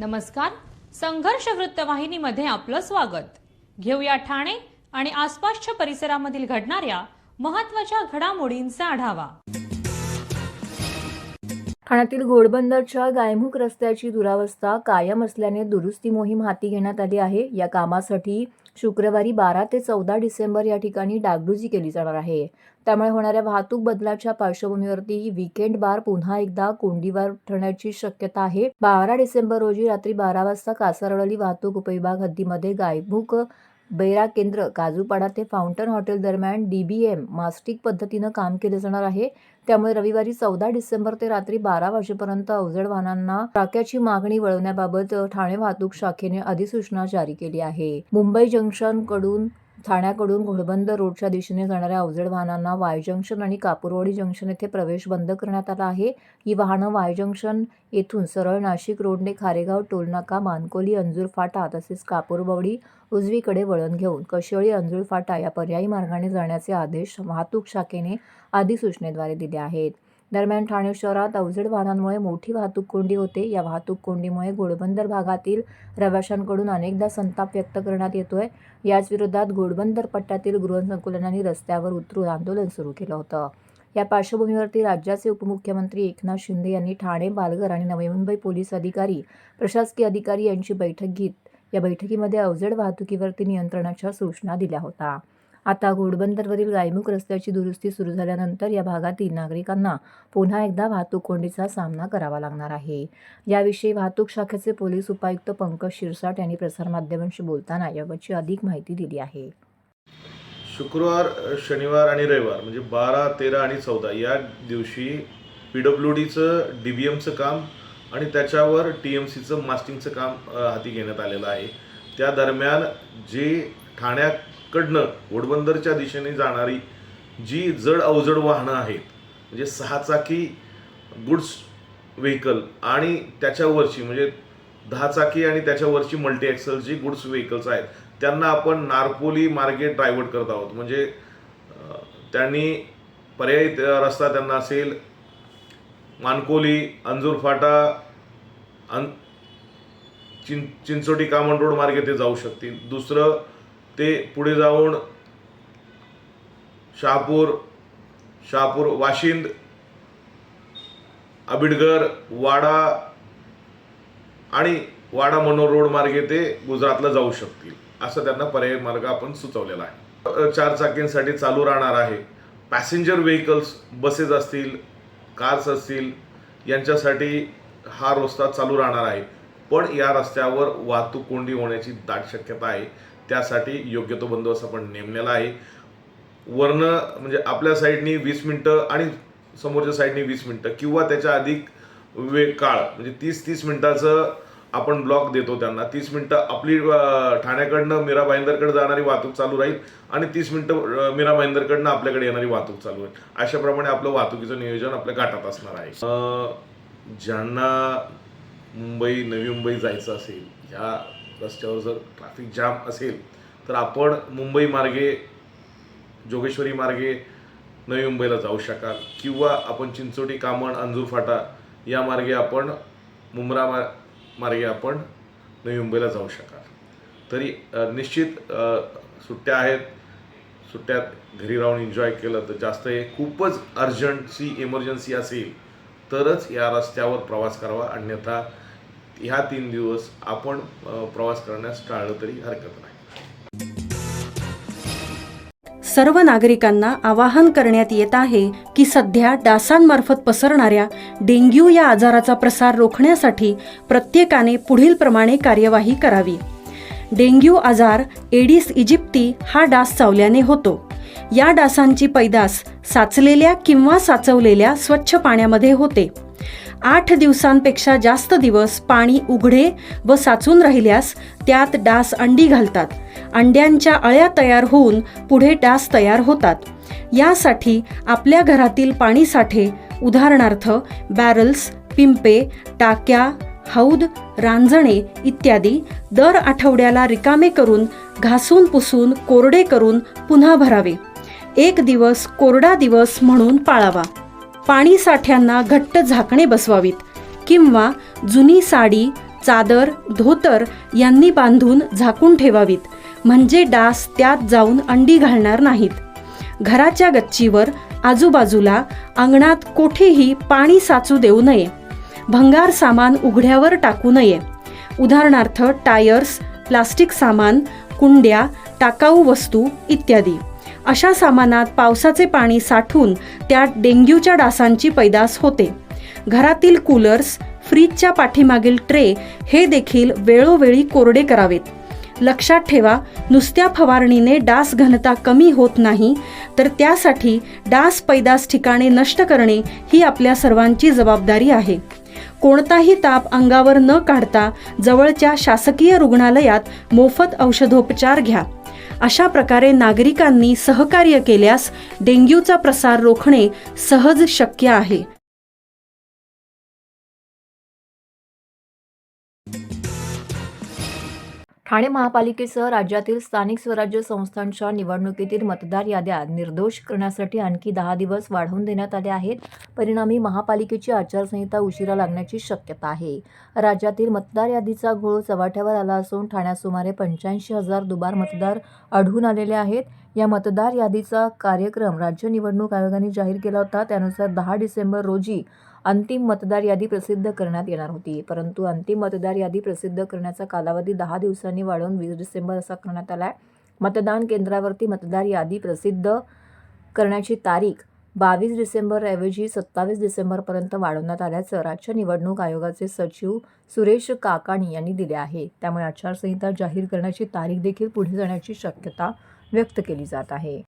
नमस्कार. संघर्ष वृत्तवाहिनीमध्ये आपलं स्वागत. घेऊया ठाणे आणि आसपासच्या परिसरामधील घडणाऱ्या महत्त्वाच्या घडामोडींचा आढावा. ठाण्यातील घोडबंदरच्या गायमुख रस्त्याची दुरावस्था कायम असल्याने दुरुस्ती मोहीम हाती घेण्यात आली आहे. या कामासाठी शुक्रवारी 12 ते 14 डिसेंबर या ठिकाणी डागडुजी केली जाणार आहे. त्यामुळे होणाऱ्या वाहतूक बदलाच्या पार्श्वभूमीवरती वीकेंड बार पुन्हा एकदा कोंडीवर ठरण्याची शक्यता आहे. 12 डिसेंबर रोजी रात्री 12 वाजता कासारवली वाहतूक उपविभाग हद्दीमध्ये गायमुख बैरा केंद्र काजूपाडा ते फाउंटन हॉटेल दरम्यान DBM मास्टिक पद्धतीनं काम केले जाणार आहे. त्यामुळे रविवारी 14 डिसेंबर ते रात्री 12 वाजेपर्यंत अवजड वाहनांना ट्रॅक्याची मागणी वळवण्याबाबत ठाणे वाहतूक शाखेने अधिसूचना जारी केली आहे. मुंबई जंक्शन कडून ठाण्याकडून घोडबंदर रोडच्या दिशेने जाणाऱ्या अवजड वाहनांना वाय जंक्शन आणि कापूरवाडी जंक्शन येथे प्रवेश बंद करण्यात आला आहे. ही वाहनं वाय जंक्शन येथून सरळ नाशिक रोडने खारेगाव टोलनाका मानकोली अंजूर फाटा तसेच कापूरवाडी उजवीकडे वळण घेऊन कशेळी अंजूर फाटा या पर्यायी मार्गाने जाण्याचे आदेश वाहतूक शाखेने अधिसूचनेद्वारे दिले आहेत. दरम्यान ठाणे शहरात अवजड वाहनांमुळे मोठी वाहतूक कोंडी होते. या वाहतूक कोंडीमुळे घोडबंदर भागातील रहिवाशांकडून अनेकदा संताप व्यक्त करण्यात येतोय. याच विरोधात घोडबंदर पट्ट्यातील गृहसंकुलांनी रस्त्यावर उतरून आंदोलन सुरू केलं होतं. या पार्श्वभूमीवरती राज्याचे उपमुख्यमंत्री एकनाथ शिंदे यांनी ठाणे, पालघर आणि नवी मुंबई पोलीस अधिकारी, प्रशासकीय अधिकारी यांची बैठक घेत या बैठकीमध्ये अवजड वाहतुकीवरती नियंत्रणाच्या सूचना दिल्या होत्या. आता घोडबंदरवरील गायमुख रस्त्याची दुरुस्ती सुरू झाल्यानंतर या भागातील नागरिकांना पुन्हा एकदा वाहतूक कोंडीचा सामना करावा लागणार आहे. याविषयी वाहतूक शाखेचे पोलीस उपायुक्त पंकज शिरसाट यांनी प्रसारमाध्यमांशी बोलताना याबाबतची अधिक माहिती दिली आहे. शुक्रवार, शनिवार आणि रविवार म्हणजे 12, 13 आणि 14 या दिवशी PWDचं DBMचं काम आणि त्याच्यावर TMCचं मास्टिंगचं काम हाती घेण्यात आलेलं आहे. त्या दरम्यान जे ठाण्याकडनं घोडबंदरच्या दिशेने जाणारी जी जड अवजड वाहनं आहेत म्हणजे 6 चाकी गुड्स व्हेकल आणि त्याच्यावरची म्हणजे 10 चाकी आणि त्याच्यावरची मल्टी ॲक्सल जी गुड्स व्हेकल्स आहेत त्यांना आपण नारपोली मार्गे डायव्हर्ट करत आहोत. म्हणजे त्यांनी पर्यायी रस्ता त्यांना असेल मानकोली, अंजूर फाटा, चिंचोटी कामन रोड मार्गे ते जाऊ शकतील. दुसरं ते पुढे जाऊन शहापूर, वाशिंद, आबिडगर, वाडा आणि वाडा मनोर रोड मार्गे ते गुजरातला जाऊ शकतील. असं त्यांना पर्यायी मार्ग आपण सुचवलेला आहे. 4 चाकींसाठी चालू राहणार आहे. पॅसेंजर व्हेकल्स, बसेस असतील, कार्स असतील यांच्यासाठी हा रस्ता चालू राहणार आहे. पण या रस्त्यावर वाहतूक कोंडी होण्याची दाट शक्यता आहे. त्यासाठी योग्य तो बंदोबस्त आपण नेमलेला आहे. वरनं म्हणजे आपल्या साईडनी 20 मिनिटं आणि समोरच्या साईडनी 20 मिनिटं किंवा त्याच्या अधिक काळ म्हणजे 30 मिनिटाचं आपण ब्लॉक देतो त्यांना. 30 मिनिटं आपली ठाण्याकडनं मीरा भाईंदरकडे जाणारी वाहतूक चालू राहील आणि 30 मिनिटं मीरा भाईंदरकडनं आपल्याकडे येणारी वाहतूक चालू राहील. अशाप्रमाणे आपलं वाहतुकीचं नियोजन आपल्या घाटात असणार आहे. ज्यांना मुंबई, नवी मुंबई जायचं असेल, ह्या रस्त्यावर जर ट्रॅफिक जाम असेल तर आपण मुंबई मार्गे, जोगेश्वरी मार्गे नवी मुंबईला जाऊ शकाल किंवा आपण चिंचोटी, कामण, अंजूर फाटा या मार्गे आपण मुंब्रा मार्गे आपण नवी मुंबईला जाऊ शकाल. तरी निश्चित सुट्ट्या आहेत. सुट्ट्यात घरी राहून एन्जॉय केलं तर जास्त आहे. खूपच अर्जंटची इमर्जन्सी असेल तरच या रस्त्यावर प्रवास करावा. अन्यथा ह्या 3 दिवस आपण प्रवास करण्यास टाळलं तरी हरकत नाही. सर्व नागरिकांना आवाहन करण्यात येत आहे की सध्या डासांमार्फत पसरणाऱ्या डेंग्यू या आजाराचा प्रसार रोखण्यासाठी प्रत्येकाने पुढील प्रमाणे कार्यवाही करावी. डेंग्यू आजार एडिस इजिप्ती हा डास चावल्याने होतो. या डासांची पैदास साचलेल्या किंवा साचवलेल्या स्वच्छ पाण्यामध्ये होते. 8 दिवसांपेक्षा जास्त दिवस पाणी उघडे व साचून राहिल्यास त्यात डास अंडी घालतात. अंड्यांच्या अळ्या तयार होऊन पुढे डास तयार होतात. यासाठी आपल्या घरातील पाणीसाठे उदाहरणार्थ बॅरल्स, पिंपे, टाक्या, हौद, रांजणे इत्यादी दर आठवड्याला रिकामे करून घासून पुसून कोरडे करून पुन्हा भरावे. 1 दिवस कोरडा दिवस म्हणून पाळावा. पाणी साठ्यांना घट्ट झाकणे बसवावीत किंवा जुनी साडी, चादर, धोतर यांनी बांधून झाकून ठेवावीत, म्हणजे डास त्यात जाऊन अंडी घालणार नाहीत. घराच्या गच्चीवर, आजूबाजूला, अंगणात कोठेही पाणी साचू देऊ नये. भंगार सामान उघड्यावर टाकू नये. उदाहरणार्थ टायर्स, प्लास्टिक सामान, कुंड्या, टाकाऊ वस्तू इत्यादी. अशा सामानात पावसाचे पाणी साठून त्यात डेंग्यूच्या डासांची पैदास होते. घरातील कूलर्स, फ्रीजच्या पाठीमागील ट्रे हे देखील वेळोवेळी कोरडे करावेत. लक्षात ठेवा, नुसत्या फवारणीने डास घनता कमी होत नाही, तर त्यासाठी डास पैदास ठिकाणे नष्ट करणे ही आपल्या सर्वांची जबाबदारी आहे. कोणताही ताप अंगावर न काढता जवळच्या शासकीय रुग्णालयात मोफत औषधोपचार घ्या. अशा प्रकारे नागरिकांनी सहकार्य केल्यास डेंग्यूचा प्रसार रोखणे सहज शक्य आहे. ठाणे महापालिकेसह राज्यातील स्थानिक स्वराज्य संस्थांच्या निवडणुकीतील मतदार याद्या निर्दोष करण्यासाठी आणखी 10 दिवस वाढवून देण्यात आले आहेत. परिणामी महापालिकेची आचारसंहिता उशिरा लागण्याची शक्यता आहे. राज्यातील मतदार यादीचा घोळ चव्हाट्यावर आला असून ठाण्यात सुमारे 85,000 दुबार मतदार आढळून आलेले आहेत. या मतदार यादीचा कार्यक्रम राज्य निवडणूक आयोगाने जाहीर केला होता. त्यानुसार 10 डिसेंबर रोजी अंतिम मतदार यादी प्रसिद्ध करण्यात येणार होती, परंतु अंतिम मतदार यादी प्रसिद्ध करण्याचा कालावधी 10 दिवसांनी वाढवून 20 डिसेंबर असा करण्यात आला आहे. मतदान केंद्रावरती मतदार यादी प्रसिद्ध करण्याची तारीख 22 डिसेंबरऐवजी 27 डिसेंबरपर्यंत वाढवण्यात आल्याचं राज्य निवडणूक आयोगाचे सचिव सुरेश काकाणी यांनी दिले आहे. त्यामुळे आचारसंहिता जाहीर करण्याची तारीख देखील पुढे जाण्याची शक्यता व्यक्त केली जात आहे.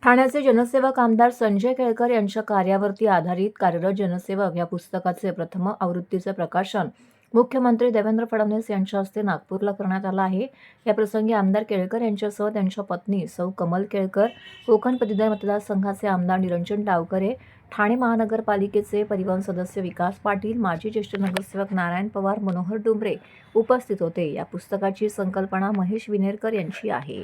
ठाण्याचे जनसेवक आमदार संजय केळकर यांच्या कार्यावरती आधारित कार्यरत जनसेवक या पुस्तकाचे प्रथम आवृत्तीचे प्रकाशन मुख्यमंत्री देवेंद्र फडणवीस यांच्या हस्ते नागपूरला करण्यात आलं आहे. या प्रसंगी आमदार केळकर यांच्यासह त्यांच्या पत्नी सौ कमल केळकर, कोकण पदवीधर मतदारसंघाचे आमदार निरंजन डावकरे, ठाणे महानगरपालिकेचे परिवहन सदस्य विकास पाटील, माजी ज्येष्ठ नगरसेवक नारायण पवार, मनोहर डुंबरे उपस्थित होते. या पुस्तकाची संकल्पना महेश विनेरकर यांची आहे.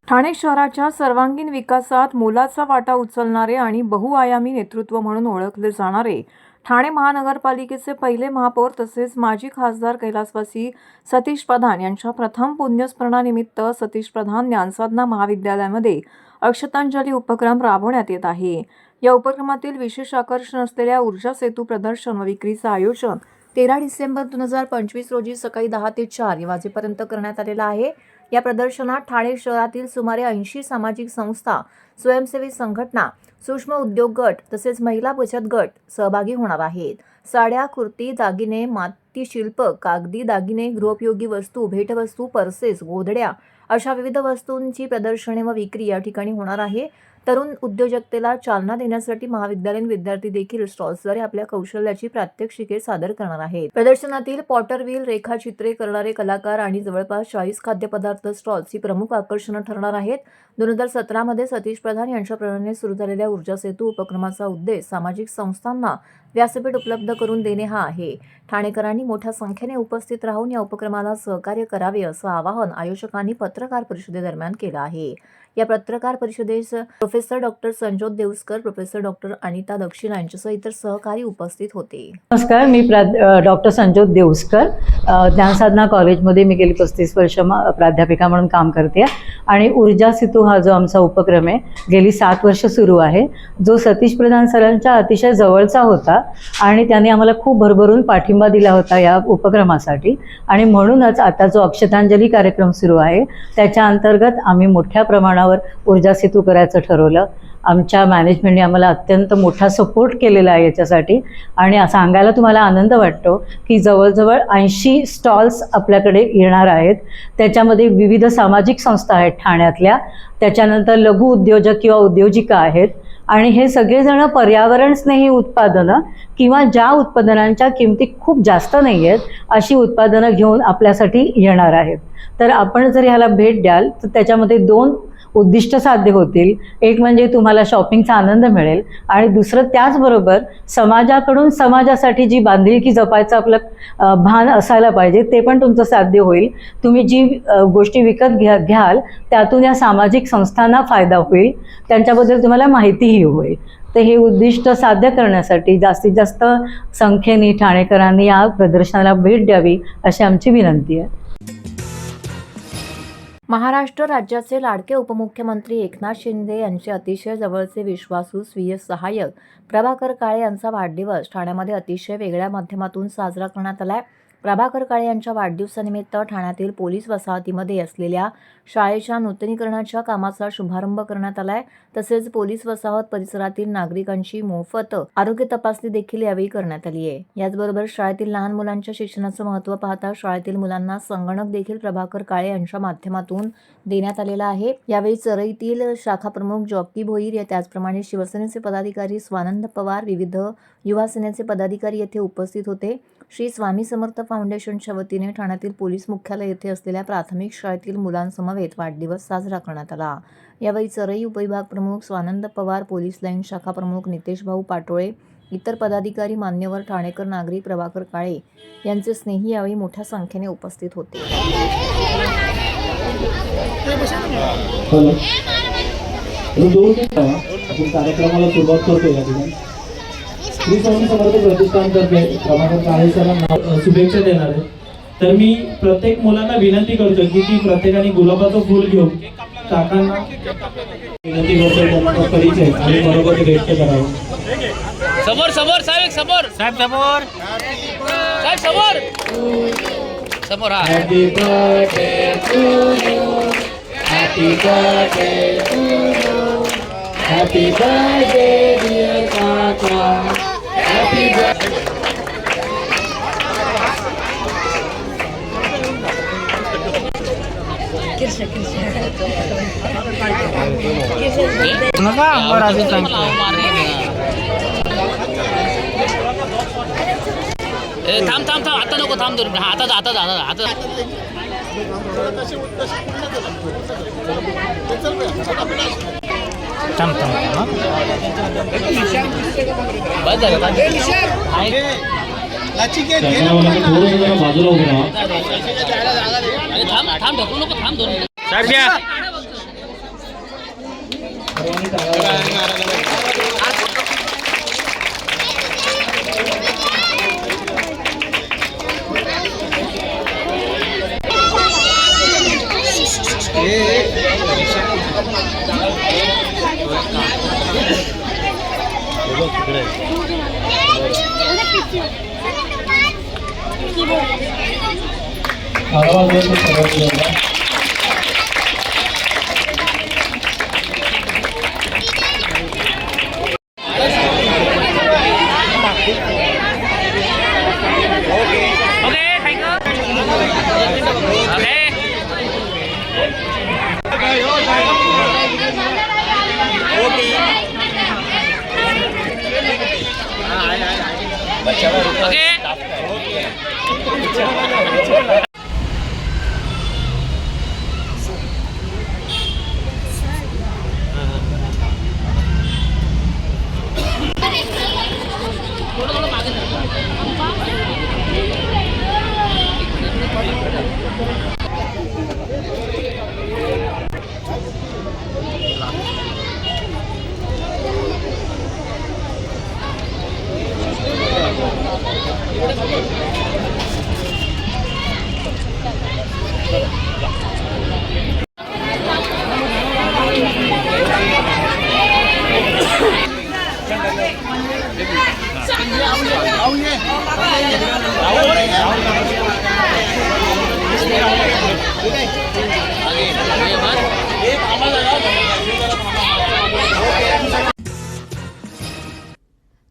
ठाणे शहराच्या सर्वांगीण विकासात मोलाचा वाटा उचलणारे आणि बहुआयामी नेतृत्व म्हणून ओळखले जाणारे ठाणे महानगरपालिकेचे पहिले महापौर तसेच माजी खासदार कैलासवासी सतीश प्रधान यांच्या प्रथम पुण्यस्मरणानिमित्त सतीश प्रधान ज्ञानसाधना महाविद्यालयामध्ये अक्षतांजली उपक्रम राबवण्यात येत आहे. या उपक्रमातील विशेष आकर्षण असलेल्या ऊर्जा सेतू प्रदर्शन व विक्रीचं आयोजन 13 डिसेंबर 2025 रोजी सकाळी 10 ते 4 वाजेपर्यंत करण्यात आलेलं आहे. या प्रदर्शनात ठाणे शहरातील सुमारे 80 सामाजिक संस्था, स्वयंसेवी संघटना, सूक्ष्म उद्योग गट तसेच महिला बचत गट सहभागी होणार आहेत. साड्या, कुर्ती, दागिने, मातीशिल्प, कागदी दागिने, गृहोपयोगी वस्तू, भेटवस्तू, पर्सेस, गोधड्या अशा विविध वस्तूंची प्रदर्शने व विक्री या ठिकाणी होणार आहे. तरुण उद्योजकतेला चालना देण्यासाठी महाविद्यालयीन विद्यार्थी देखील स्टॉल्सद्वारे आपल्या कौशल्याची प्रात्यक्षिके सादर करणार आहेत. प्रदर्शनातील पॉटर व्हील, रेखाचित्रे करणारे कलाकार आणि जवळपास 40 खाद्यपदार्थ स्टॉल्स ही प्रमुख आकर्षणं ठरणार आहेत. 2017 मध्ये सतीश प्रधान यांच्या प्रेरणेने सुरू झालेल्या ऊर्जा सेतू उपक्रमाचा उद्देश सामाजिक संस्थांना व्यासपीठ उपलब्ध करून देणे हा आहे. ठाणेकरांनी मोठ्या संख्येने उपस्थित राहून या उपक्रमाला सहकार्य करावे असं आवाहन आयोजकांनी पत्रकार परिषदेदरम्यान केलं आहे. या पत्रकार परिषदेस professor doctor Sanjot Devaskar, professor doctor Anita Dakshina यांच्यासह इतर सहकारी उपस्थित होते. नमस्कार, मी डॉक्टर संजोत देवस्कर. ज्ञानसाधना कॉलेजमध्ये मी गेली 35 वर्ष प्राध्यापिका म्हणून काम करते आणि ऊर्जा सेतू हा जो आमचा उपक्रम आहे गेली 7 वर्ष सुरू आहे, जो सतीश प्रधान सरांच्या अतिशय जवळचा होता आणि त्यांनी आम्हाला खूप भरभरून पाठिंबा दिला होता या उपक्रमासाठी. आणि म्हणूनच आता जो अक्षतांजली कार्यक्रम सुरू आहे त्याच्या अंतर्गत आम्ही मोठ्या प्रमाणावर ऊर्जा सेतू करायचं ठरवलं. आमच्या मॅनेजमेंटने आम्हाला अत्यंत मोठा सपोर्ट केलेला आहे याच्यासाठी आणि सांगायला तुम्हाला आनंद वाटतो की जवळजवळ 80 स्टॉल्स आपल्याकडे येणार आहेत. त्याच्यामध्ये विविध सामाजिक संस्था आहेत ठाण्यातल्या, त्याच्यानंतर लघु उद्योजक किंवा उद्योजिका आहेत आणि हे सगळेजण पर्यावरणस्नेही उत्पादनं किंवा ज्या उत्पादनांच्या किमती खूप जास्त नाही आहेत अशी उत्पादनं घेऊन आपल्यासाठी येणार आहेत. तर आपण जर ह्याला भेट द्याल तर त्याच्यामध्ये 2 उद्दिष्ट साध्य होतील. एक म्हणजे तुम्हाला शॉपिंगचा आनंद मिळेल आणि दुसरं त्याचबरोबर समाजाकडून समाजासाठी जी बांधिलकी जपायचं आपलं भान असायला पाहिजे ते पण तुमचं साध्य होईल. तुम्ही जी गोष्टी विकत घ्याल त्यातून या सामाजिक संस्थांना फायदा होईल, त्यांच्याबद्दल तुम्हाला माहितीही होईल. तर हे उद्दिष्ट साध्य करण्यासाठी जास्तीत जास्त संख्येने ठाणेकरांनी या प्रदर्शनाला भेट द्यावी अशी आमची विनंती आहे. महाराष्ट्र राज्याचे लाडके उपमुख्यमंत्री एकनाथ शिंदे यांचे अतिशय जवळचे विश्वासू स्वीय सहाय्यक प्रभाकर काळे यांचा वाढदिवस ठाण्यामध्ये अतिशय वेगळ्या माध्यमातून साजरा करण्यात आलाय. प्रभाकर काळे यांच्या वाढदिवसानिमित्त ठाण्यातील पोलीस वसाहतीमध्ये असलेल्या शाळेच्या नूतनीकरणाच्या कामाचा शुभारंभ करण्यात आलाय. तसेच पोलीस वसाहत परिसरातील नागरिकांची मोफत आरोग्य तपासणी देखील यावेळी करण्यात आली आहे. याचबरोबर शाळेतील लहान मुलांच्या शिक्षणाचं महत्त्व पाहता शाळेतील मुलांना संगणक देखील प्रभाकर काळे यांच्या माध्यमातून देण्यात आलेला आहे. यावेळी चरईतील शाखा प्रमुख जॉकी भोईर या त्याचप्रमाणे शिवसेनेचे पदाधिकारी स्वानंद पवार, विविध युवा सेनेचे पदाधिकारी येथे उपस्थित होते. श्री स्वामी समर्थ फाउंडेशनच्या वतीने ठाण्यातील पोलीस मुख्यालय येथे असलेल्या प्राथमिक शाळेतील मुलांसमवेत वाढदिवस साजरा करण्यात आला. यावेळी चरई उपविभाग प्रमुख स्वानंद पवार, पोलीस लाईन शाखा प्रमुख नितेश भाऊ पाटोळे, इतर पदाधिकारी, मान्यवर, ठाणेकर नागरिक, प्रभाकर काळे यांचे स्नेही यावेळी मोठ्या संख्येने उपस्थित होते. आपण कार्यक्रमाला सुरुवात करतोय या ठिकाणी श्री स्वामी समर्थ प्रतिष्ठानतर्फे प्रभाकर काळे सरांना शुभेच्छा देणार आहे. तर मी प्रत्येक मुलांना विनंती करतो की ती प्रत्येकाने गुलाबाचं फूल घेऊन काकांना विनंती करतो त्यांचा परिचय आणि बरोबर व्यक्त करावं. समोर समोर साहेब समोर साहेब समोर साहेब समोर समोर हा. Happy birthday to you, happy birthday to you, happy birthday dear काका, हॅपी बर्थडे. थांब थांब थांब आता नको थांब दोन आता आता आता आता थांब थांब बस झालं बाजूला उभं राहा. थांब थांब ढकलू नको थांब दोन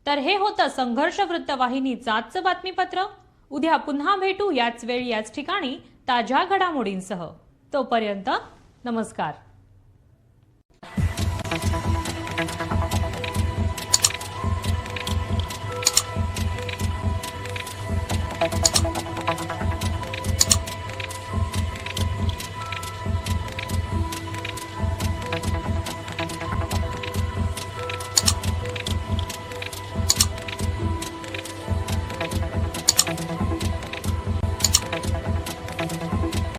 तर हे होतं संघर्ष वृत्तवाहिनीचं आजचं बातमीपत्र. उद्या पुन्हा भेटू याच वेळी याच ठिकाणी ताज्या घडामोडींसह. तोपर्यंत नमस्कार.